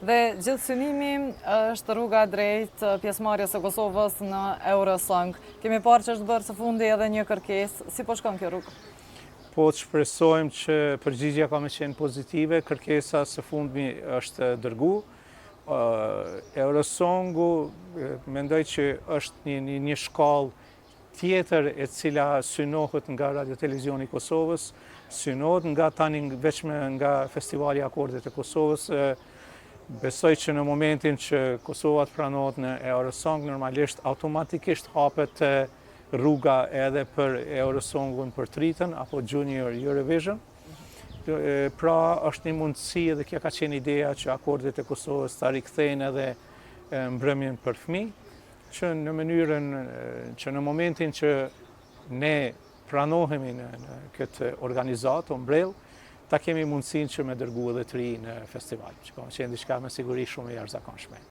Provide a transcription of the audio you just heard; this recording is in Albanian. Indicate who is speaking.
Speaker 1: Dhe gjithë synimi është rruga drejt pjesëmarrjes së Kosovës në Eurosong. Kemi parë që është bërë së fundi edhe një kërkesë. Si po shkon kjo rrugë?
Speaker 2: Po të shpresojmë që përgjigjja ka me qenë pozitive, kërkesa së fundmi është dërgu. Eurosongu mendoj që është një shkallë tjetër e cila synohet nga Radio Televizioni i Kosovës, synohet nga tani veçme nga Festivali i Akordit e Kosovës. Besoj që në momentin që Kosova të pranohet në Eurosong, normalisht automatikisht hapet rruga edhe për Eurosongun për Tritën apo Junior Eurovision. Pra është një mundësi edhe kjo ka qenë ideja që Akordit e Kosovës ta rikthejnë edhe mbrëmjen për fëmijë, që në mënyrën që në momentin që ne pranohemi në këtë organizatë, umbrell, ta kemi mundësinë që me dërgu edhe të ri në festival, që ka qenë diçka me siguri shumë e jashtëzakonshme.